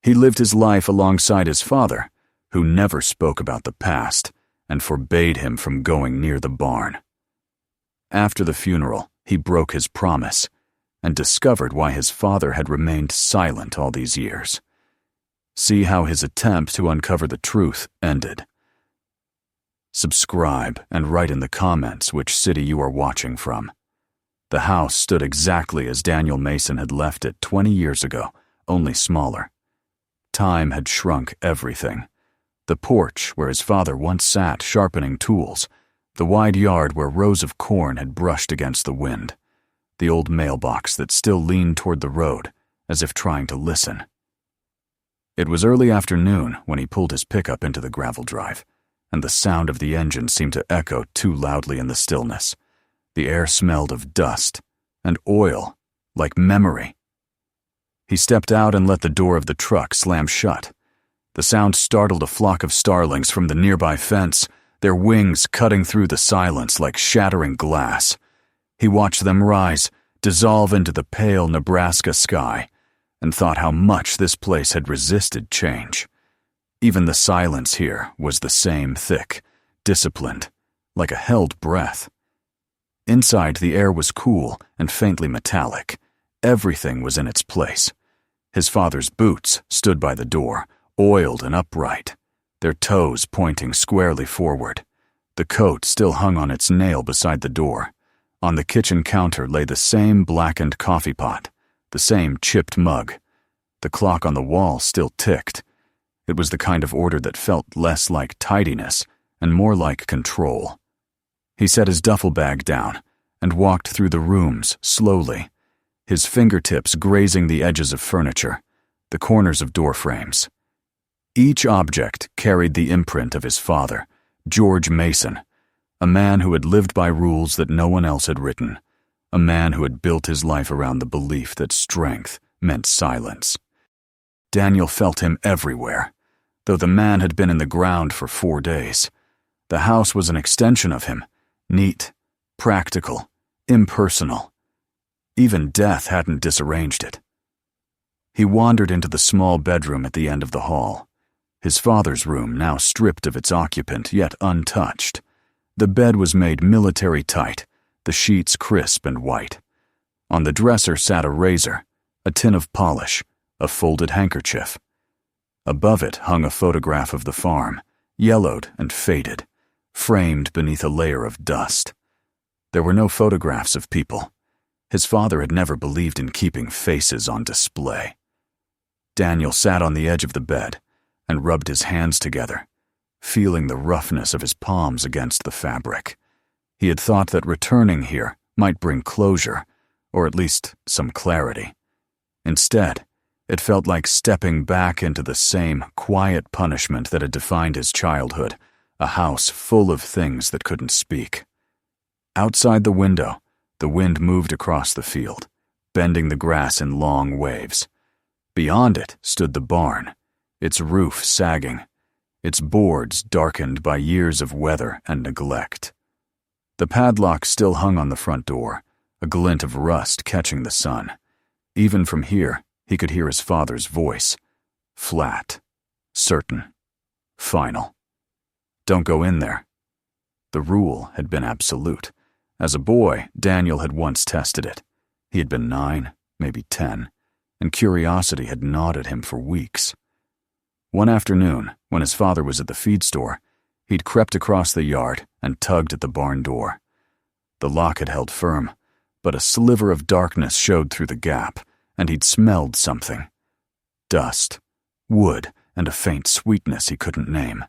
He lived his life alongside his father, who never spoke about the past and forbade him from going near the barn. After the funeral, he broke his promise and discovered why his father had remained silent all these years. See how his attempt to uncover the truth ended. Subscribe and write in the comments which city you are watching from. The house stood exactly as Daniel Mason had left it 20 years ago, only smaller. Time had shrunk everything. The porch where his father once sat sharpening tools, the wide yard where rows of corn had brushed against the wind, the old mailbox that still leaned toward the road, as if trying to listen. It was early afternoon when he pulled his pickup into the gravel drive, and the sound of the engine seemed to echo too loudly in the stillness. The air smelled of dust and oil, like memory. He stepped out and let the door of the truck slam shut. The sound startled a flock of starlings from the nearby fence, their wings cutting through the silence like shattering glass. He watched them rise, dissolve into the pale Nebraska sky, and thought how much this place had resisted change. Even the silence here was the same thick, disciplined, like a held breath. Inside, the air was cool and faintly metallic. Everything was in its place. His father's boots stood by the door, oiled and upright, their toes pointing squarely forward. The coat still hung on its nail beside the door. On the kitchen counter lay the same blackened coffee pot, the same chipped mug. The clock on the wall still ticked. It was the kind of order that felt less like tidiness and more like control. He set his duffel bag down and walked through the rooms slowly, his fingertips grazing the edges of furniture, the corners of door frames. Each object carried the imprint of his father, George Mason, a man who had lived by rules that no one else had written, a man who had built his life around the belief that strength meant silence. Daniel felt him everywhere, though the man had been in the ground for 4 days. The house was an extension of him, neat, practical, impersonal. Even death hadn't disarranged it. He wandered into the small bedroom at the end of the hall, his father's room now stripped of its occupant yet untouched. The bed was made military tight, the sheets crisp and white. On the dresser sat a razor, a tin of polish, a folded handkerchief. Above it hung a photograph of the farm, yellowed and faded, framed beneath a layer of dust. There were no photographs of people. His father had never believed in keeping faces on display. Daniel sat on the edge of the bed and rubbed his hands together, feeling the roughness of his palms against the fabric. He had thought that returning here might bring closure, or at least some clarity. Instead, it felt like stepping back into the same quiet punishment that had defined his childhood, a house full of things that couldn't speak. Outside the window, the wind moved across the field, bending the grass in long waves. Beyond it stood the barn, its roof sagging, its boards darkened by years of weather and neglect. The padlock still hung on the front door, a glint of rust catching the sun. Even from here, he could hear his father's voice, flat, certain, final. Don't go in there. The rule had been absolute. As a boy, Daniel had once tested it. He had been 9, maybe 10, and curiosity had gnawed at him for weeks. One afternoon, when his father was at the feed store, he'd crept across the yard and tugged at the barn door. The lock had held firm, but a sliver of darkness showed through the gap, and he'd smelled something. Dust, wood, and a faint sweetness he couldn't name.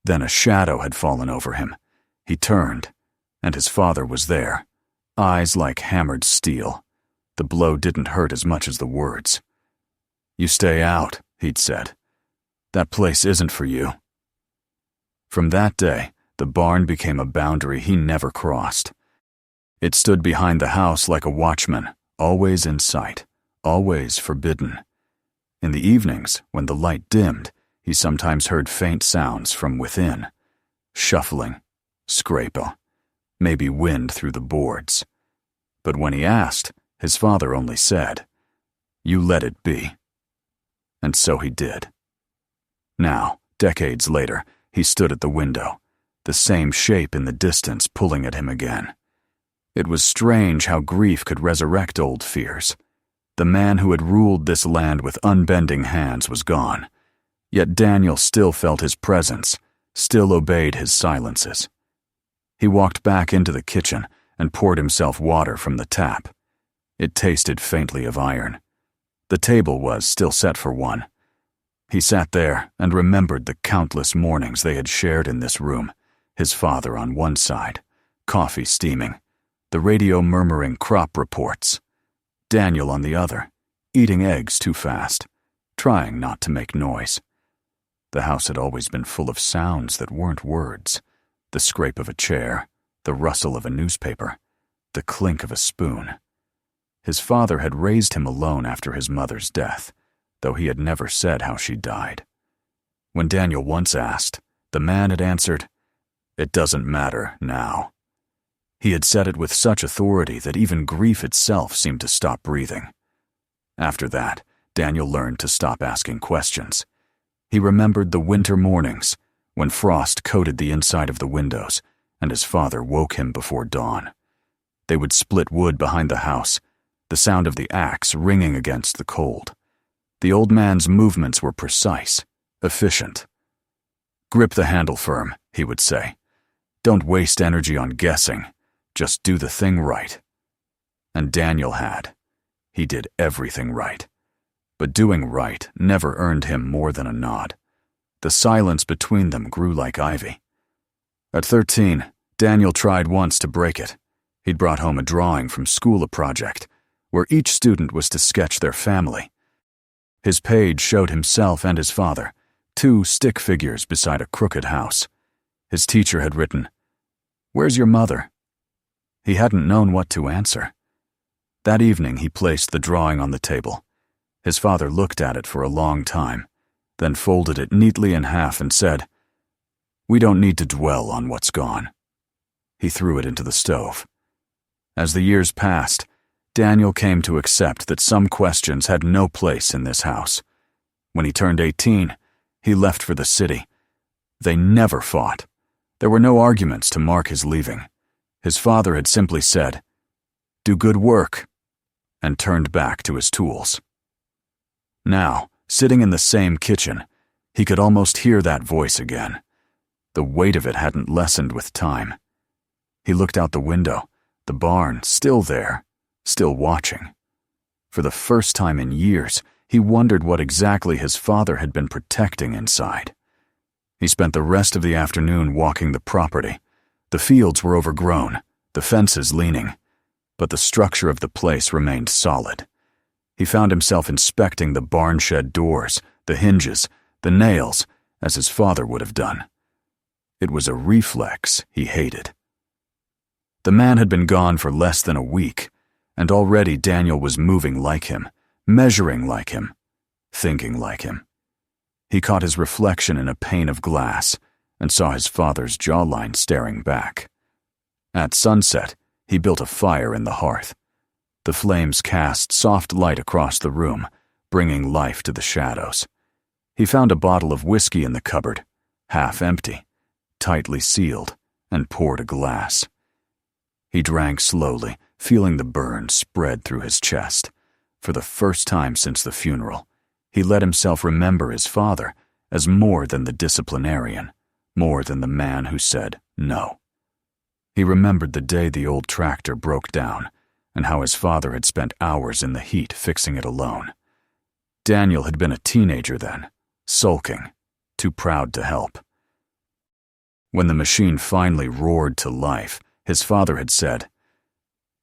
Then a shadow had fallen over him. He turned, and his father was there, eyes like hammered steel. The blow didn't hurt as much as the words. "You stay out," he'd said. "That place isn't for you." From that day, the barn became a boundary he never crossed. It stood behind the house like a watchman, always in sight, always forbidden. In the evenings, when the light dimmed, he sometimes heard faint sounds from within. Shuffling, scrape, maybe wind through the boards. But when he asked, his father only said, "You let it be." And so he did. Now, decades later, he stood at the window, the same shape in the distance pulling at him again. It was strange how grief could resurrect old fears. The man who had ruled this land with unbending hands was gone, yet Daniel still felt his presence, still obeyed his silences. He walked back into the kitchen and poured himself water from the tap. It tasted faintly of iron. The table was still set for one. He sat there and remembered the countless mornings they had shared in this room, his father on one side, coffee steaming, the radio murmuring crop reports, Daniel on the other, eating eggs too fast, trying not to make noise. The house had always been full of sounds that weren't words, the scrape of a chair, the rustle of a newspaper, the clink of a spoon. His father had raised him alone after his mother's death, though he had never said how she died. When Daniel once asked, the man had answered, "It doesn't matter now." He had said it with such authority that even grief itself seemed to stop breathing. After that, Daniel learned to stop asking questions. He remembered the winter mornings, when frost coated the inside of the windows, and his father woke him before dawn. They would split wood behind the house, the sound of the axe ringing against the cold. The old man's movements were precise, efficient. "Grip the handle firm," he would say. "Don't waste energy on guessing. Just do the thing right." And Daniel had. He did everything right. But doing right never earned him more than a nod. The silence between them grew like ivy. At 13, Daniel tried once to break it. He'd brought home a drawing from school, a project, where each student was to sketch their family. His page showed himself and his father, two stick figures beside a crooked house. His teacher had written, "Where's your mother?" He hadn't known what to answer. That evening he placed the drawing on the table. His father looked at it for a long time, then folded it neatly in half and said, "We don't need to dwell on what's gone." He threw it into the stove. As the years passed, Daniel came to accept that some questions had no place in this house. When he turned 18, he left for the city. They never fought. There were no arguments to mark his leaving. His father had simply said, "Do good work," and turned back to his tools. Now, sitting in the same kitchen, he could almost hear that voice again. The weight of it hadn't lessened with time. He looked out the window, the barn still there, still watching. For the first time in years, he wondered what exactly his father had been protecting inside. He spent the rest of the afternoon walking the property. The fields were overgrown, the fences leaning, but the structure of the place remained solid. He found himself inspecting the barn shed doors, the hinges, the nails, as his father would have done. It was a reflex he hated. The man had been gone for less than a week, and already Daniel was moving like him, measuring like him, thinking like him. He caught his reflection in a pane of glass and saw his father's jawline staring back. At sunset, he built a fire in the hearth. The flames cast soft light across the room, bringing life to the shadows. He found a bottle of whiskey in the cupboard, half empty, tightly sealed, and poured a glass. He drank slowly, feeling the burn spread through his chest. For the first time since the funeral, he let himself remember his father as more than the disciplinarian, more than the man who said no. He remembered the day the old tractor broke down, and how his father had spent hours in the heat fixing it alone. Daniel had been a teenager then, sulking, too proud to help. When the machine finally roared to life, his father had said,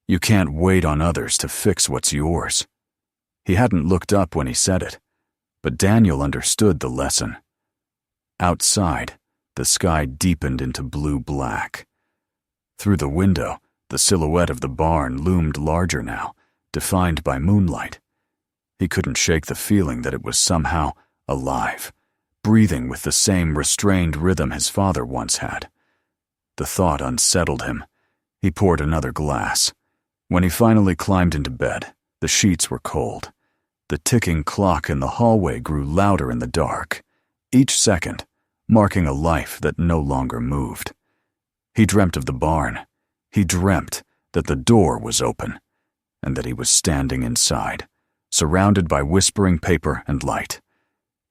"You can't wait on others to fix what's yours." He hadn't looked up when he said it, but Daniel understood the lesson. Outside, the sky deepened into blue-black. Through the window, the silhouette of the barn loomed larger now, defined by moonlight. He couldn't shake the feeling that it was somehow alive, breathing with the same restrained rhythm his father once had. The thought unsettled him. He poured another glass. When he finally climbed into bed, the sheets were cold. The ticking clock in the hallway grew louder in the dark, each second marking a life that no longer moved. He dreamt of the barn. He dreamt that the door was open, and that he was standing inside, surrounded by whispering paper and light.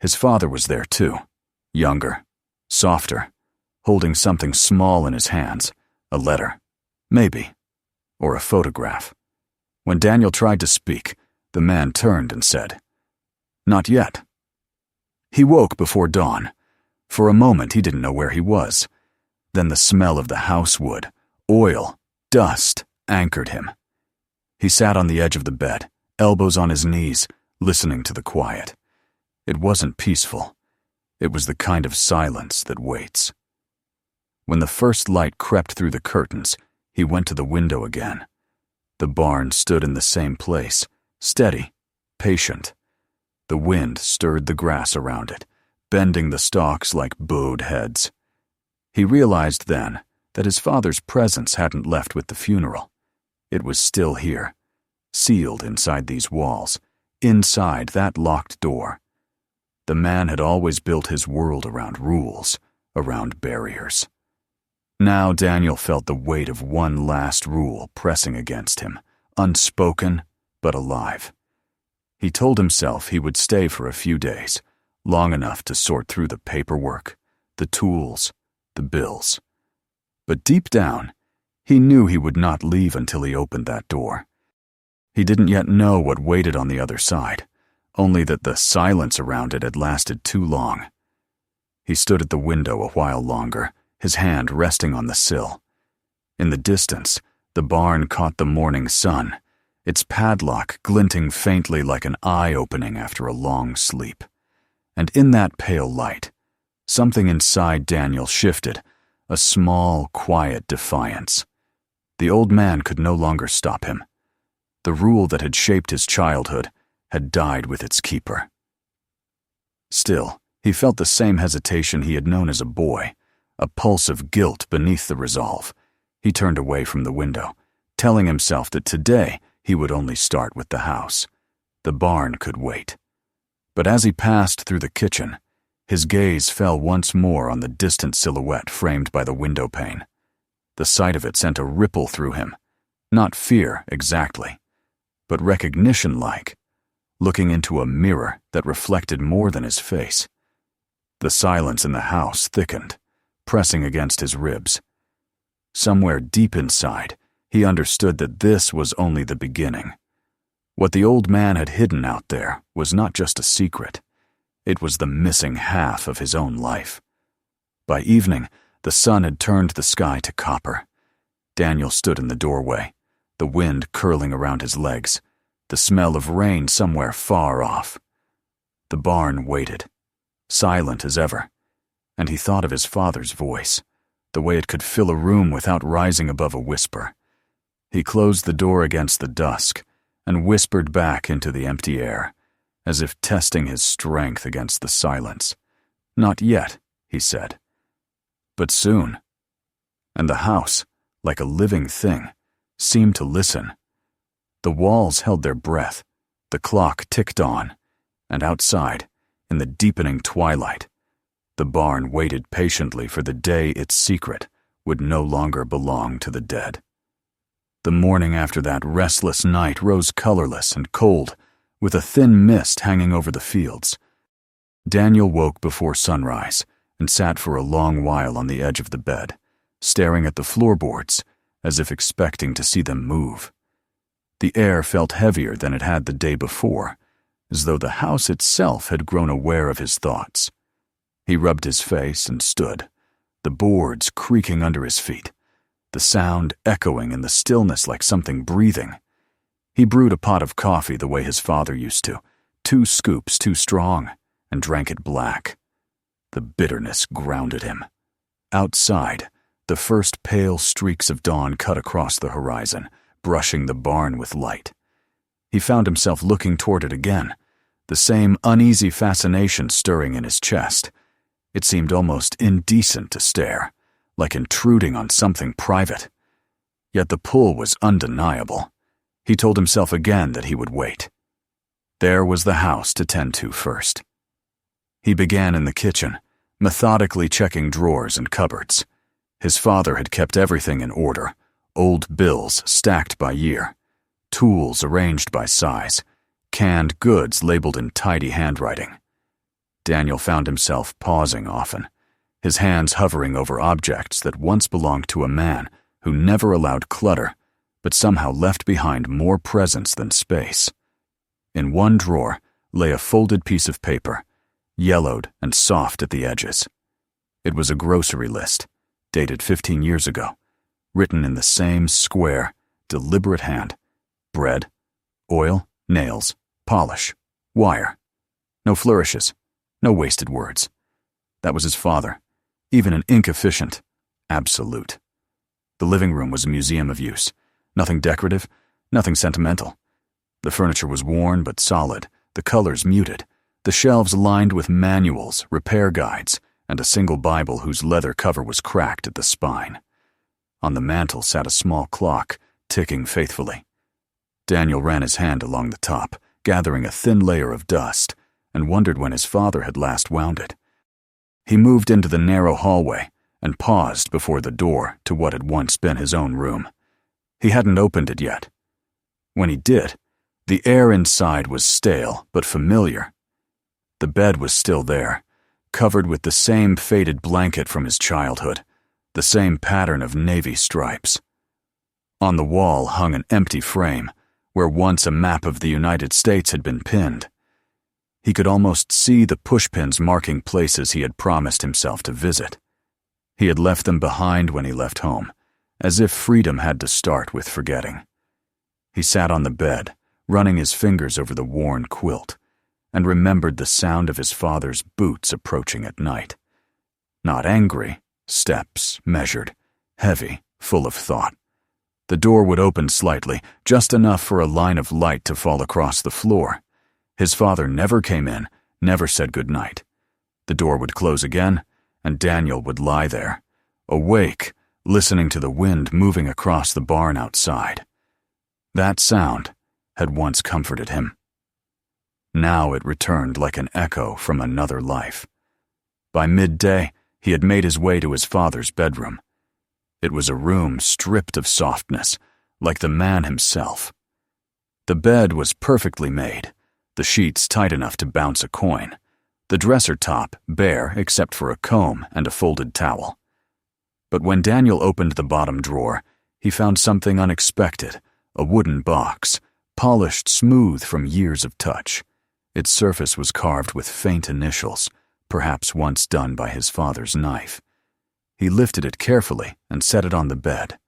His father was there too, younger, softer, holding something small in his hands, a letter, maybe, or a photograph. When Daniel tried to speak, the man turned and said, "Not yet." He woke before dawn. For a moment he didn't know where he was. Then the smell of the house wood, oil, dust anchored him. He sat on the edge of the bed, elbows on his knees, listening to the quiet. It wasn't peaceful. It was the kind of silence that waits. When the first light crept through the curtains, he went to the window again. The barn stood in the same place, steady, patient. The wind stirred the grass around it, bending the stalks like bowed heads. He realized then that his father's presence hadn't left with the funeral. It was still here, sealed inside these walls, inside that locked door. The man had always built his world around rules, around barriers. Now Daniel felt the weight of one last rule pressing against him, unspoken but alive. He told himself he would stay for a few days, long enough to sort through the paperwork, the tools, the bills. But deep down, he knew he would not leave until he opened that door. He didn't yet know what waited on the other side, only that the silence around it had lasted too long. He stood at the window a while longer, his hand resting on the sill. In the distance, the barn caught the morning sun, its padlock glinting faintly like an eye opening after a long sleep. And in that pale light, something inside Daniel shifted, a small, quiet defiance. The old man could no longer stop him. The rule that had shaped his childhood had died with its keeper. Still, he felt the same hesitation he had known as a boy, a pulse of guilt beneath the resolve. He turned away from the window, telling himself that today he would only start with the house. The barn could wait. But as he passed through the kitchen, his gaze fell once more on the distant silhouette framed by the window pane. The sight of it sent a ripple through him, not fear exactly, but recognition-like, looking into a mirror that reflected more than his face. The silence in the house thickened, pressing against his ribs. Somewhere deep inside, he understood that this was only the beginning. What the old man had hidden out there was not just a secret. It was the missing half of his own life. By evening, the sun had turned the sky to copper. Daniel stood in the doorway, the wind curling around his legs, the smell of rain somewhere far off. The barn waited, silent as ever, and he thought of his father's voice, the way it could fill a room without rising above a whisper. He closed the door against the dusk and whispered back into the empty air, as if testing his strength against the silence. "Not yet," he said. But soon. And the house, like a living thing, seemed to listen. The walls held their breath, the clock ticked on, and outside, in the deepening twilight, the barn waited patiently for the day its secret would no longer belong to the dead. The morning after that restless night rose colorless and cold, with a thin mist hanging over the fields. Daniel woke before sunrise and sat for a long while on the edge of the bed, staring at the floorboards as if expecting to see them move. The air felt heavier than it had the day before, as though the house itself had grown aware of his thoughts. He rubbed his face and stood, the boards creaking under his feet, the sound echoing in the stillness like something breathing. He brewed a pot of coffee the way his father used to, 2 scoops too strong, and drank it black. The bitterness grounded him. Outside, the first pale streaks of dawn cut across the horizon, brushing the barn with light. He found himself looking toward it again, the same uneasy fascination stirring in his chest. It seemed almost indecent to stare, like intruding on something private. Yet the pull was undeniable. He told himself again that he would wait. There was the house to tend to first. He began in the kitchen, methodically checking drawers and cupboards. His father had kept everything in order, old bills stacked by year, tools arranged by size, canned goods labeled in tidy handwriting. Daniel found himself pausing often, his hands hovering over objects that once belonged to a man who never allowed clutter, but somehow left behind more presence than space. In one drawer lay a folded piece of paper, yellowed and soft at the edges. It was a grocery list, dated 15 years ago, written in the same square, deliberate hand. Bread, oil, nails, polish, wire. No flourishes, no wasted words. That was his father, even an ink efficient, absolute. The living room was a museum of use. Nothing decorative, nothing sentimental. The furniture was worn but solid, the colors muted, the shelves lined with manuals, repair guides, and a single Bible whose leather cover was cracked at the spine. On the mantel sat a small clock, ticking faithfully. Daniel ran his hand along the top, gathering a thin layer of dust, and wondered when his father had last wound it. He moved into the narrow hallway and paused before the door to what had once been his own room. He hadn't opened it yet. When he did, the air inside was stale but familiar. The bed was still there, covered with the same faded blanket from his childhood, the same pattern of navy stripes. On the wall hung an empty frame, where once a map of the United States had been pinned. He could almost see the pushpins marking places he had promised himself to visit. He had left them behind when he left home, as if freedom had to start with forgetting. He sat on the bed, running his fingers over the worn quilt, and remembered the sound of his father's boots approaching at night. Not angry, steps, measured, heavy, full of thought. The door would open slightly, just enough for a line of light to fall across the floor. His father never came in, never said good night. The door would close again, and Daniel would lie there, awake, listening to the wind moving across the barn outside. That sound had once comforted him. Now it returned like an echo from another life. By midday, he had made his way to his father's bedroom. It was a room stripped of softness, like the man himself. The bed was perfectly made, the sheets tight enough to bounce a coin, the dresser top bare except for a comb and a folded towel. But when Daniel opened the bottom drawer, he found something unexpected, a wooden box, polished smooth from years of touch. Its surface was carved with faint initials, perhaps once done by his father's knife. He lifted it carefully and set it on the bed.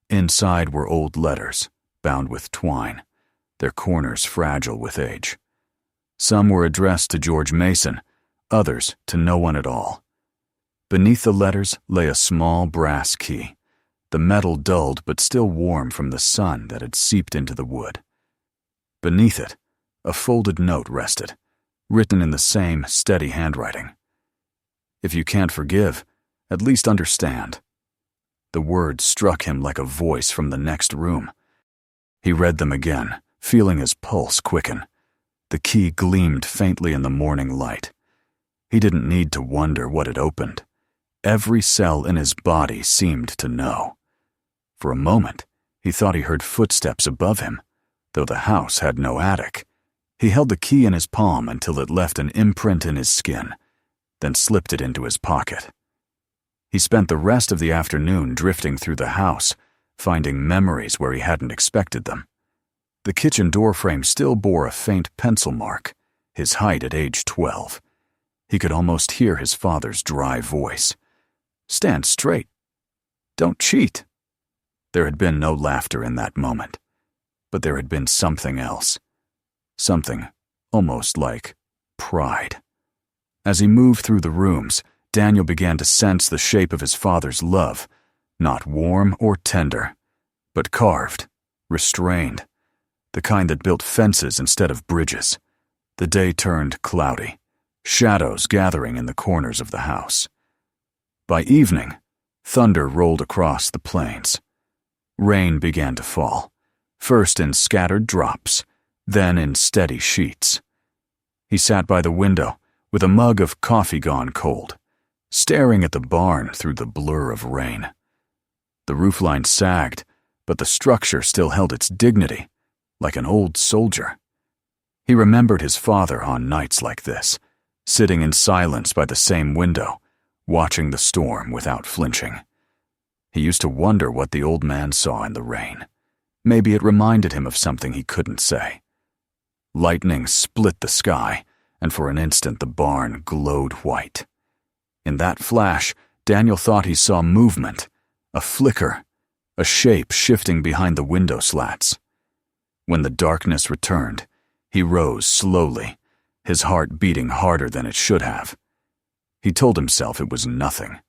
Inside were old letters, bound with twine, their corners fragile with age. Some were addressed to George Mason, others to no one at all. Beneath the letters lay a small brass key, the metal dulled but still warm from the sun that had seeped into the wood. Beneath it, a folded note rested, written in the same steady handwriting. If you can't forgive, at least understand. The words struck him like a voice from the next room. He read them again, feeling his pulse quicken. The key gleamed faintly in the morning light. He didn't need to wonder what it opened. Every cell in his body seemed to know. For a moment, he thought he heard footsteps above him, though the house had no attic. He held the key in his palm until it left an imprint in his skin, then slipped it into his pocket. He spent the rest of the afternoon drifting through the house, finding memories where he hadn't expected them. The kitchen doorframe still bore a faint pencil mark, his height at age 12. He could almost hear his father's dry voice. "Stand straight. Don't cheat." There had been no laughter in that moment, but there had been something else. Something almost like pride. As he moved through the rooms, Daniel began to sense the shape of his father's love, not warm or tender, but carved, restrained, the kind that built fences instead of bridges. The day turned cloudy, shadows gathering in the corners of the house. By evening, thunder rolled across the plains. Rain began to fall, first in scattered drops, then in steady sheets. He sat by the window with a mug of coffee gone cold, staring at the barn through the blur of rain. The roofline sagged, but the structure still held its dignity, like an old soldier. He remembered his father on nights like this, sitting in silence by the same window, watching the storm without flinching. He used to wonder what the old man saw in the rain. Maybe it reminded him of something he couldn't say. Lightning split the sky, and for an instant the barn glowed white. In that flash, Daniel thought he saw movement, a flicker, a shape shifting behind the window slats. When the darkness returned, he rose slowly, his heart beating harder than it should have. He told himself it was nothing,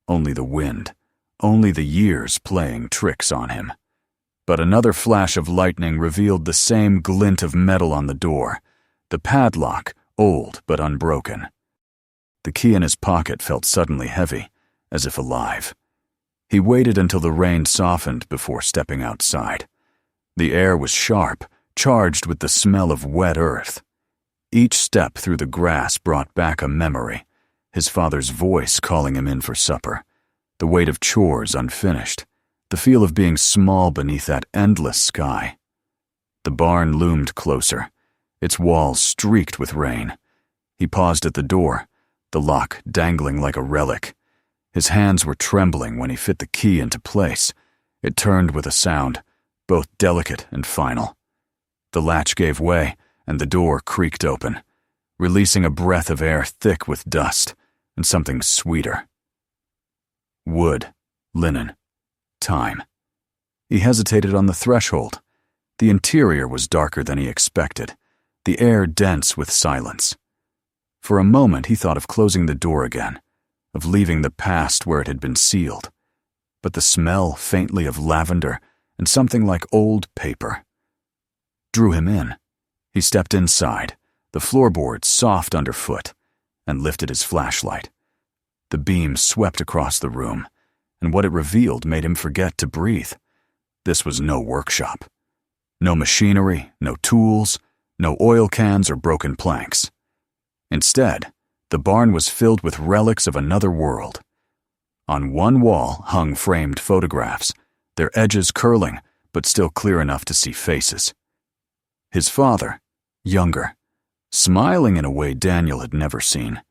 only the wind, only the years playing tricks on him. But another flash of lightning revealed the same glint of metal on the door, the padlock, old but unbroken. The key in his pocket felt suddenly heavy, as if alive. He waited until the rain softened before stepping outside. The air was sharp, charged with the smell of wet earth. Each step through the grass brought back a memory, his father's voice calling him in for supper, the weight of chores unfinished, the feel of being small beneath that endless sky. The barn loomed closer, its walls streaked with rain. He paused at the door, the lock dangling like a relic. His hands were trembling when he fit the key into place. It turned with a sound, both delicate and final. The latch gave way, and the door creaked open, releasing a breath of air thick with dust and something sweeter. Wood, linen, time. He hesitated on the threshold. The interior was darker than he expected, the air dense with silence. For a moment he thought of closing the door again, of leaving the past where it had been sealed. But the smell faintly of lavender and something like old paper drew him in. He stepped inside, the floorboards soft underfoot, and lifted his flashlight. The beam swept across the room, and what it revealed made him forget to breathe. This was no workshop. No machinery, no tools, no oil cans or broken planks. Instead, the barn was filled with relics of another world. On one wall hung framed photographs, their edges curling, but still clear enough to see faces. His father, younger, smiling in a way Daniel had never seen,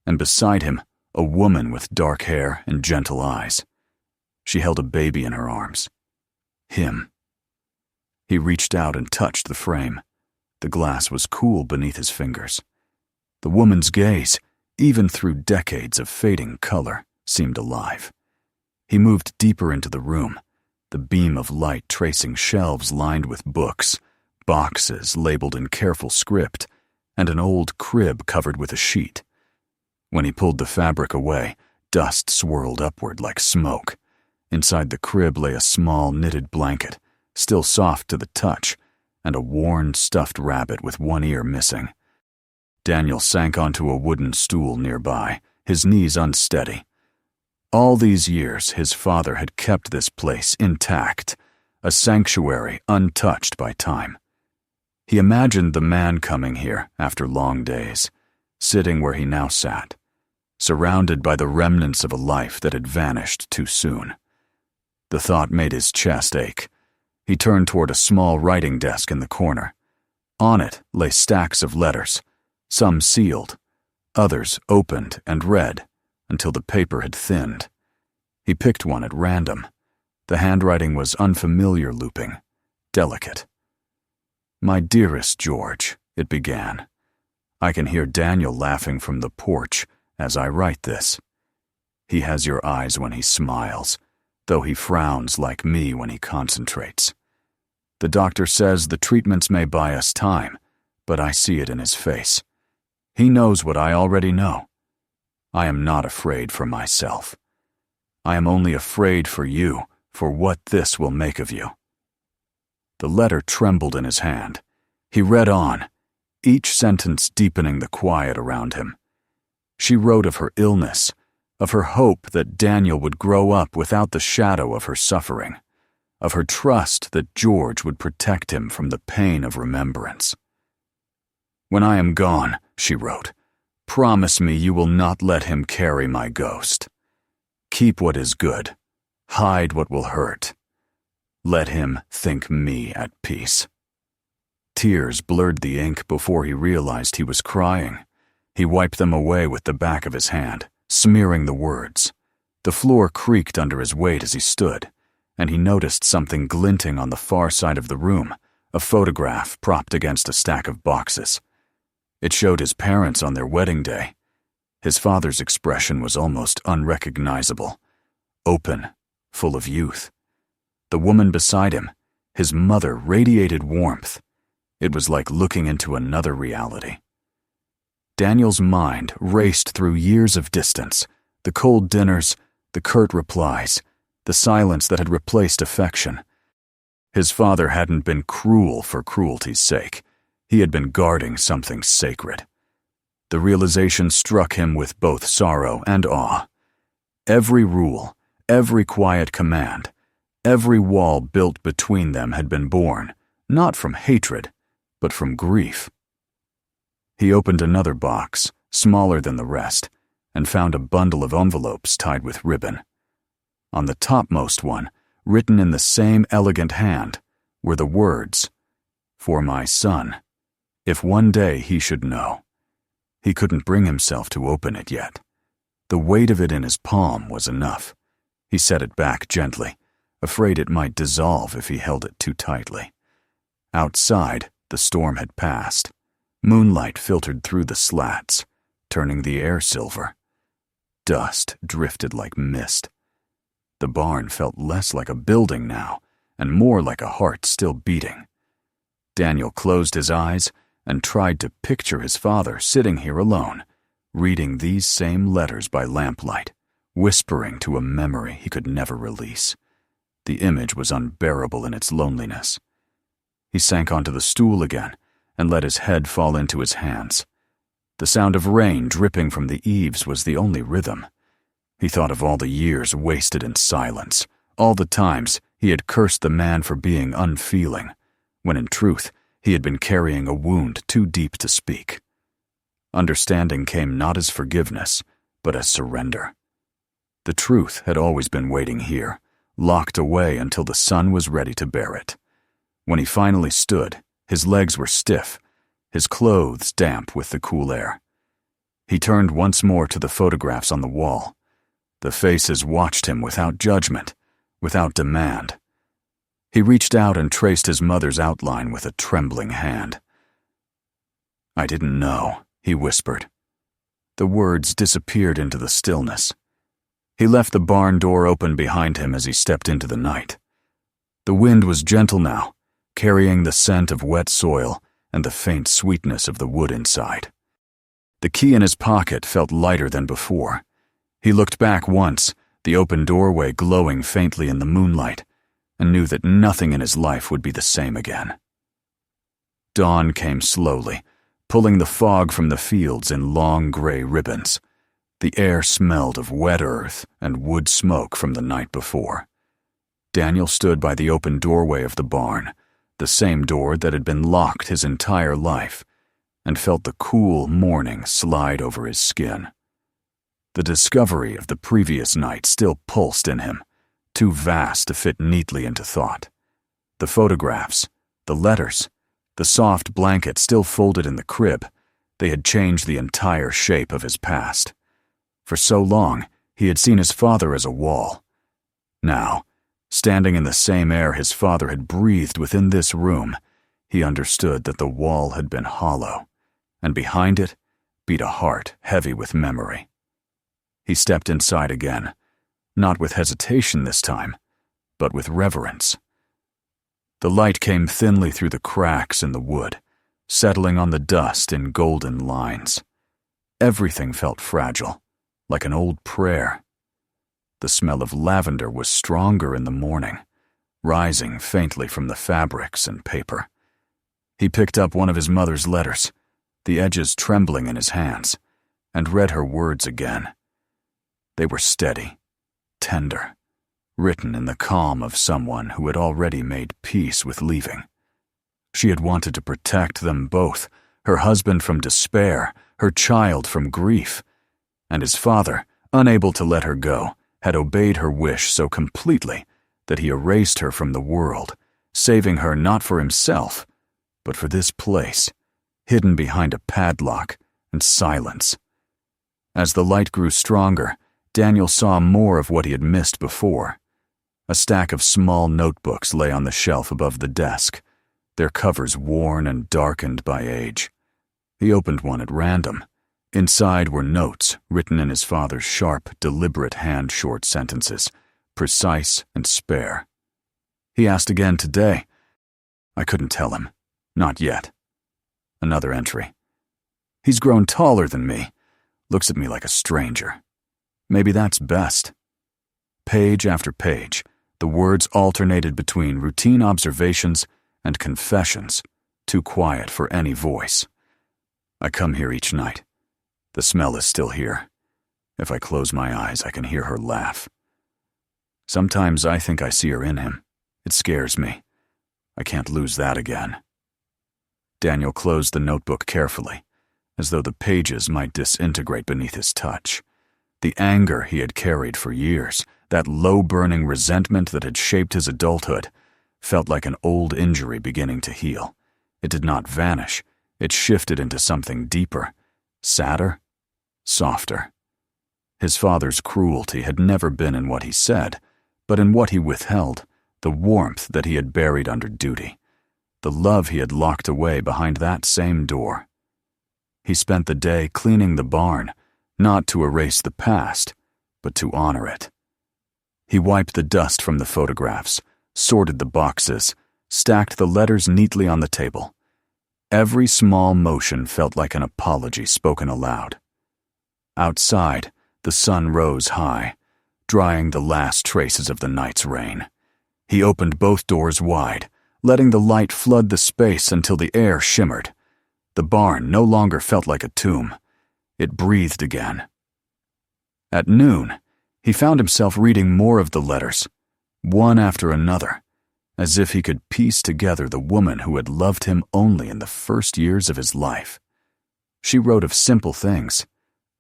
and beside him, a woman with dark hair and gentle eyes. She held a baby in her arms. Him. He reached out and touched the frame. The glass was cool beneath his fingers. The woman's gaze, even through decades of fading color, seemed alive. He moved deeper into the room, the beam of light tracing shelves lined with books, boxes labeled in careful script, and an old crib covered with a sheet. When he pulled the fabric away, dust swirled upward like smoke. Inside the crib lay a small knitted blanket, still soft to the touch, and a worn, stuffed rabbit with one ear missing. Daniel sank onto a wooden stool nearby, his knees unsteady. All these years, his father had kept this place intact, a sanctuary untouched by time. He imagined the man coming here after long days, sitting where he now sat, surrounded by the remnants of a life that had vanished too soon. The thought made his chest ache. He turned toward a small writing desk in the corner. On it lay stacks of letters, some sealed, others opened and read until the paper had thinned. He picked one at random. The handwriting was unfamiliar looping, delicate. "My dearest George," it began. "I can hear Daniel laughing from the porch as I write this. He has your eyes when he smiles, though he frowns like me when he concentrates. The doctor says the treatments may buy us time, but I see it in his face. He knows what I already know. I am not afraid for myself. I am only afraid for you, for what this will make of you." The letter trembled in his hand. He read on, each sentence deepening the quiet around him. She wrote of her illness, of her hope that Daniel would grow up without the shadow of her suffering, of her trust that George would protect him from the pain of remembrance. "When I am gone," she wrote, "promise me you will not let him carry my ghost. Keep what is good, hide what will hurt. Let him think me at peace." Tears blurred the ink before he realized he was crying. He wiped them away with the back of his hand, smearing the words. The floor creaked under his weight as he stood, and he noticed something glinting on the far side of the room, a photograph propped against a stack of boxes. It showed his parents on their wedding day. His father's expression was almost unrecognizable, open, full of youth. The woman beside him, his mother, radiated warmth. It was like looking into another reality. Daniel's mind raced through years of distance, the cold dinners, the curt replies, the silence that had replaced affection. His father hadn't been cruel for cruelty's sake. He had been guarding something sacred. The realization struck him with both sorrow and awe. Every rule, every quiet command, every wall built between them had been born, not from hatred, but from grief. He opened another box, smaller than the rest, and found a bundle of envelopes tied with ribbon. On the topmost one, written in the same elegant hand, were the words, "For my son, if one day he should know." He couldn't bring himself to open it yet. The weight of it in his palm was enough. He set it back gently, afraid it might dissolve if he held it too tightly. Outside, the storm had passed. Moonlight filtered through the slats, turning the air silver. Dust drifted like mist. The barn felt less like a building now, and more like a heart still beating. Daniel closed his eyes and tried to picture his father sitting here alone, reading these same letters by lamplight, whispering to a memory he could never release. The image was unbearable in its loneliness. He sank onto the stool again and let his head fall into his hands. The sound of rain dripping from the eaves was the only rhythm. He thought of all the years wasted in silence, all the times he had cursed the man for being unfeeling, when in truth he had been carrying a wound too deep to speak. Understanding came not as forgiveness, but as surrender. The truth had always been waiting here, locked away until the sun was ready to bear it. When he finally stood, his legs were stiff, his clothes damp with the cool air. He turned once more to the photographs on the wall. The faces watched him without judgment, without demand. He reached out and traced his mother's outline with a trembling hand. "I didn't know," he whispered. The words disappeared into the stillness. He left the barn door open behind him as he stepped into the night. The wind was gentle now, carrying the scent of wet soil and the faint sweetness of the wood inside. The key in his pocket felt lighter than before. He looked back once, the open doorway glowing faintly in the moonlight, and knew that nothing in his life would be the same again. Dawn came slowly, pulling the fog from the fields in long gray ribbons. The air smelled of wet earth and wood smoke from the night before. Daniel stood by the open doorway of the barn, the same door that had been locked his entire life, and felt the cool morning slide over his skin. The discovery of the previous night still pulsed in him, too vast to fit neatly into thought. The photographs, the letters, the soft blanket still folded in the crib, they had changed the entire shape of his past. For so long, he had seen his father as a wall. Now, standing in the same air his father had breathed within this room, he understood that the wall had been hollow, and behind it beat a heart heavy with memory. He stepped inside again, not with hesitation this time, but with reverence. The light came thinly through the cracks in the wood, settling on the dust in golden lines. Everything felt fragile, like an old prayer. The smell of lavender was stronger in the morning, rising faintly from the fabrics and paper. He picked up one of his mother's letters, the edges trembling in his hands, and read her words again. They were steady, tender, written in the calm of someone who had already made peace with leaving. She had wanted to protect them both, her husband from despair, her child from grief, and his father, unable to let her go, had obeyed her wish so completely that he erased her from the world, saving her not for himself, but for this place, hidden behind a padlock and silence. As the light grew stronger, Daniel saw more of what he had missed before. A stack of small notebooks lay on the shelf above the desk, their covers worn and darkened by age. He opened one at random. Inside were notes written in his father's sharp, deliberate hand, short sentences, precise and spare. He asked again today. I couldn't tell him. Not yet. Another entry. He's grown taller than me. Looks at me like a stranger. Maybe that's best. Page after page, the words alternated between routine observations and confessions, too quiet for any voice. I come here each night. The smell is still here. If I close my eyes, I can hear her laugh. Sometimes I think I see her in him. It scares me. I can't lose that again. Daniel closed the notebook carefully, as though the pages might disintegrate beneath his touch. The anger he had carried for years, that low-burning resentment that had shaped his adulthood, felt like an old injury beginning to heal. It did not vanish. It shifted into something deeper, sadder, softer. His father's cruelty had never been in what he said, but in what he withheld, the warmth that he had buried under duty, the love he had locked away behind that same door. He spent the day cleaning the barn, not to erase the past, but to honor it. He wiped the dust from the photographs, sorted the boxes, stacked the letters neatly on the table. Every small motion felt like an apology spoken aloud. Outside, the sun rose high, drying the last traces of the night's rain. He opened both doors wide, letting the light flood the space until the air shimmered. The barn no longer felt like a tomb. It breathed again. At noon, he found himself reading more of the letters, one after another, as if he could piece together the woman who had loved him only in the first years of his life. She wrote of simple things,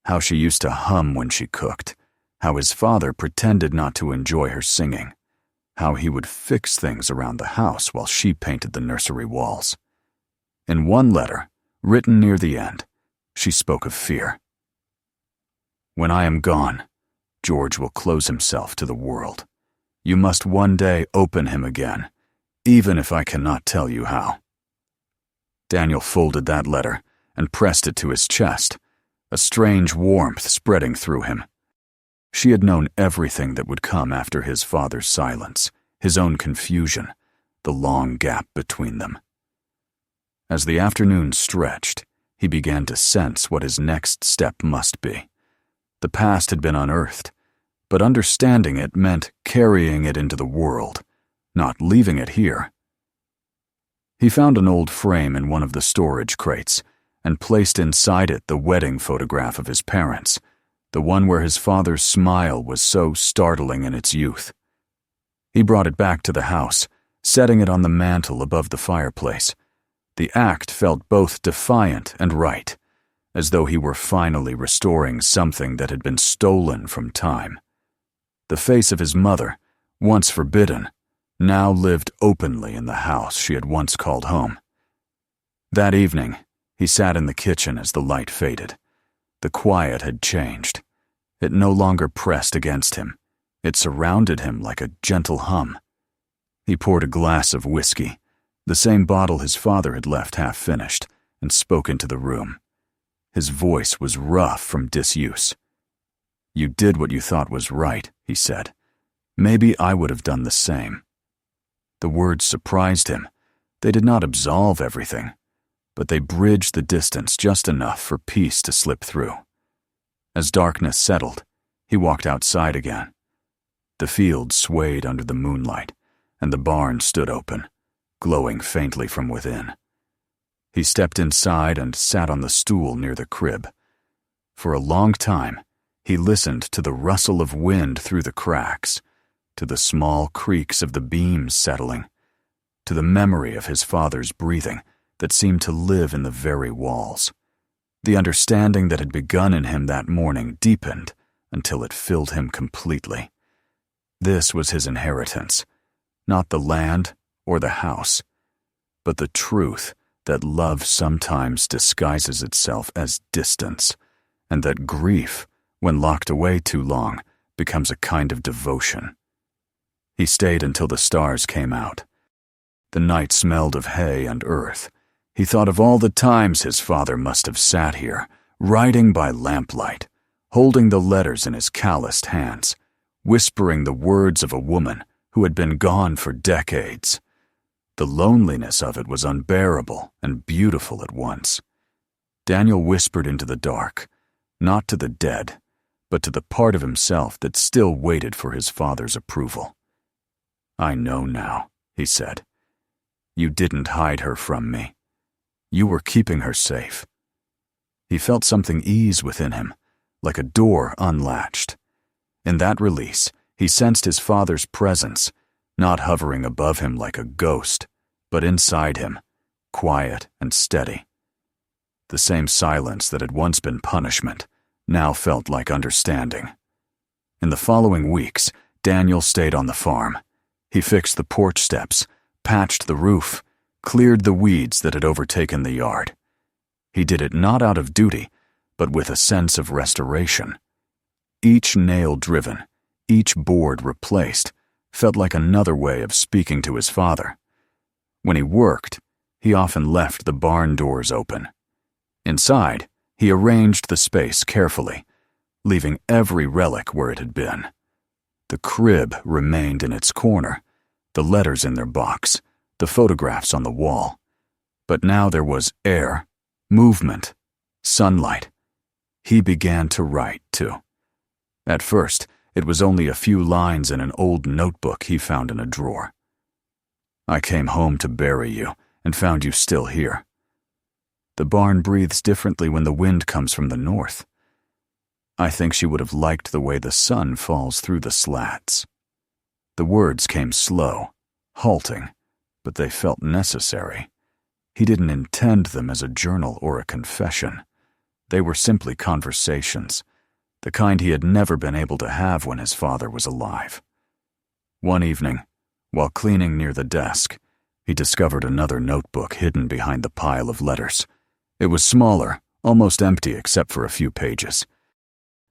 how she used to hum when she cooked, how his father pretended not to enjoy her singing, how he would fix things around the house while she painted the nursery walls. In one letter, written near the end, she spoke of fear. When I am gone, George will close himself to the world. You must one day open him again, even if I cannot tell you how. Daniel folded that letter and pressed it to his chest, a strange warmth spreading through him. She had known everything that would come after his father's silence, his own confusion, the long gap between them. As the afternoon stretched, he began to sense what his next step must be. The past had been unearthed, but understanding it meant carrying it into the world, not leaving it here. He found an old frame in one of the storage crates and placed inside it the wedding photograph of his parents, the one where his father's smile was so startling in its youth. He brought it back to the house, setting it on the mantel above the fireplace. The act felt both defiant and right, as though he were finally restoring something that had been stolen from time. The face of his mother, once forbidden, now lived openly in the house she had once called home. That evening, he sat in the kitchen as the light faded. The quiet had changed. It no longer pressed against him. It surrounded him like a gentle hum. He poured a glass of whiskey, the same bottle his father had left half-finished, and spoke into the room. His voice was rough from disuse. You did what you thought was right, he said. Maybe I would have done the same. The words surprised him. They did not absolve everything, but they bridged the distance just enough for peace to slip through. As darkness settled, he walked outside again. The field swayed under the moonlight, and the barn stood open, glowing faintly from within. He stepped inside and sat on the stool near the crib. For a long time, he listened to the rustle of wind through the cracks, to the small creaks of the beams settling, to the memory of his father's breathing that seemed to live in the very walls. The understanding that had begun in him that morning deepened until it filled him completely. This was his inheritance, not the land or the house, but the truth that love sometimes disguises itself as distance, and that grief, when locked away too long, becomes a kind of devotion. He stayed until the stars came out. The night smelled of hay and earth. He thought of all the times his father must have sat here, writing by lamplight, holding the letters in his calloused hands, whispering the words of a woman who had been gone for decades. The loneliness of it was unbearable and beautiful at once. Daniel whispered into the dark, not to the dead, but to the part of himself that still waited for his father's approval. "I know now," he said. "You didn't hide her from me. You were keeping her safe." He felt something ease within him, like a door unlatched. In that release, he sensed his father's presence, not hovering above him like a ghost, but inside him, quiet and steady. The same silence that had once been punishment now felt like understanding. In the following weeks, Daniel stayed on the farm. He fixed the porch steps, patched the roof, cleared the weeds that had overtaken the yard. He did it not out of duty, but with a sense of restoration. Each nail driven, each board replaced, felt like another way of speaking to his father. When he worked, he often left the barn doors open. Inside, he arranged the space carefully, leaving every relic where it had been. The crib remained in its corner, the letters in their box, the photographs on the wall. But now there was air, movement, sunlight. He began to write, too. At first, it was only a few lines in an old notebook he found in a drawer. "I came home to bury you and found you still here. The barn breathes differently when the wind comes from the north. I think she would have liked the way the sun falls through the slats." The words came slow, halting, but they felt necessary. He didn't intend them as a journal or a confession. They were simply conversations, the kind he had never been able to have when his father was alive. One evening, while cleaning near the desk, he discovered another notebook hidden behind the pile of letters. It was smaller, almost empty except for a few pages.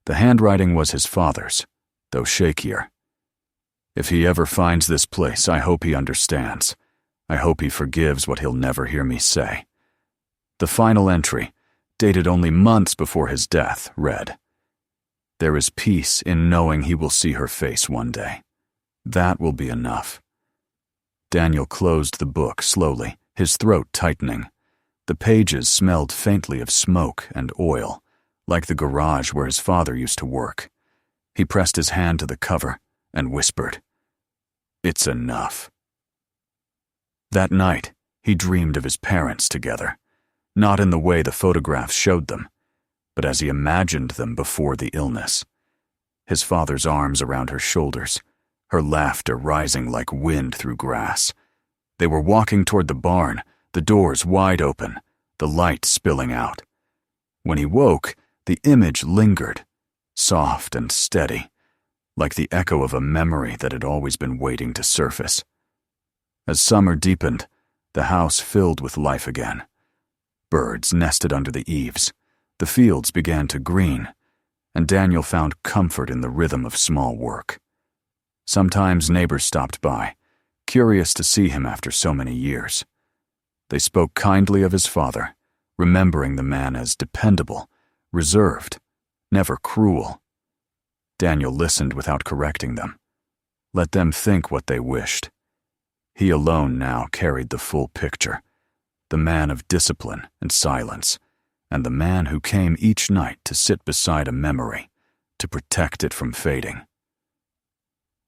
The handwriting was his father's, though shakier. "If he ever finds this place, I hope he understands. I hope he forgives what he'll never hear me say." The final entry, dated only months before his death, read, "There is peace in knowing he will see her face one day. That will be enough." Daniel closed the book slowly, his throat tightening. The pages smelled faintly of smoke and oil, like the garage where his father used to work. He pressed his hand to the cover and whispered, "It's enough." That night, he dreamed of his parents together, not in the way the photographs showed them, but as he imagined them before the illness. His father's arms around her shoulders, her laughter rising like wind through grass. They were walking toward the barn, the doors wide open, the light spilling out. When he woke, the image lingered, soft and steady, like the echo of a memory that had always been waiting to surface. As summer deepened, the house filled with life again. Birds nested under the eaves, the fields began to green, and Daniel found comfort in the rhythm of small work. Sometimes neighbors stopped by, curious to see him after so many years. They spoke kindly of his father, remembering the man as dependable, reserved, never cruel. Daniel listened without correcting them. Let them think what they wished. He alone now carried the full picture, the man of discipline and silence, and the man who came each night to sit beside a memory, to protect it from fading.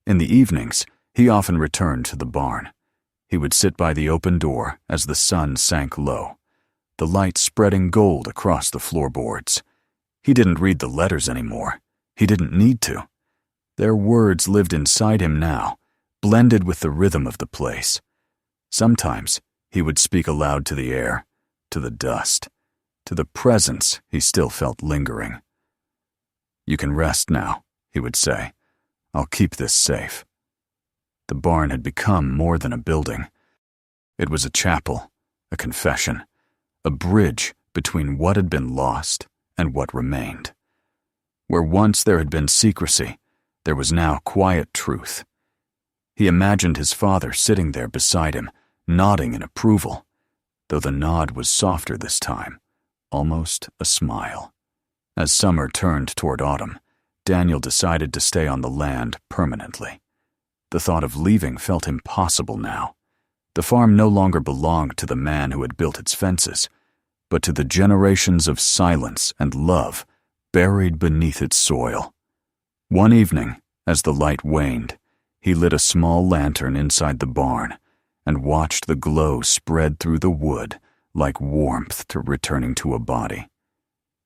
In the evenings, he often returned to the barn. He would sit by the open door as the sun sank low, the light spreading gold across the floorboards. He didn't read the letters anymore. He didn't need to. Their words lived inside him now, blended with the rhythm of the place. Sometimes he would speak aloud to the air, to the dust, to the presence he still felt lingering. "You can rest now," he would say. "I'll keep this safe." The barn had become more than a building. It was a chapel, a confession, a bridge between what had been lost and what remained. Where once there had been secrecy, there was now quiet truth. He imagined his father sitting there beside him, nodding in approval, though the nod was softer this time, almost a smile. As summer turned toward autumn, Daniel decided to stay on the land permanently. The thought of leaving felt impossible now. The farm no longer belonged to the man who had built its fences, but to the generations of silence and love buried beneath its soil. One evening, as the light waned, he lit a small lantern inside the barn and watched the glow spread through the wood like warmth returning to a body.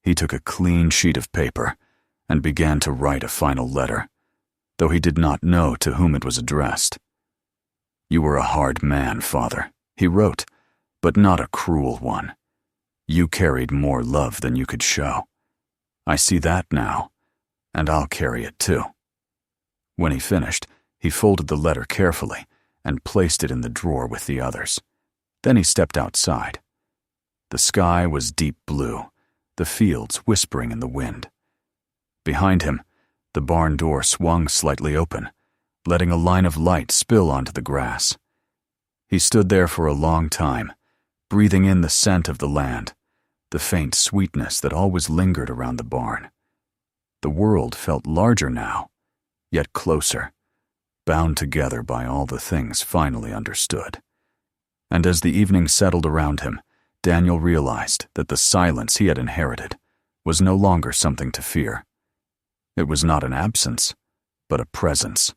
He took a clean sheet of paper and began to write a final letter, though he did not know to whom it was addressed. "You were a hard man, Father," he wrote, "but not a cruel one. You carried more love than you could show. I see that now, and I'll carry it too." When he finished, he folded the letter carefully and placed it in the drawer with the others. Then he stepped outside. The sky was deep blue, the fields whispering in the wind. Behind him, the barn door swung slightly open, letting a line of light spill onto the grass. He stood there for a long time, breathing in the scent of the land, the faint sweetness that always lingered around the barn. The world felt larger now, yet closer, bound together by all the things finally understood. And as the evening settled around him, Daniel realized that the silence he had inherited was no longer something to fear. It was not an absence, but a presence,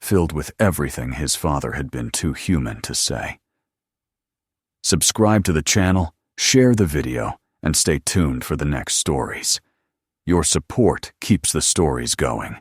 filled with everything his father had been too human to say. Subscribe to the channel, share the video, and stay tuned for the next stories. Your support keeps the stories going.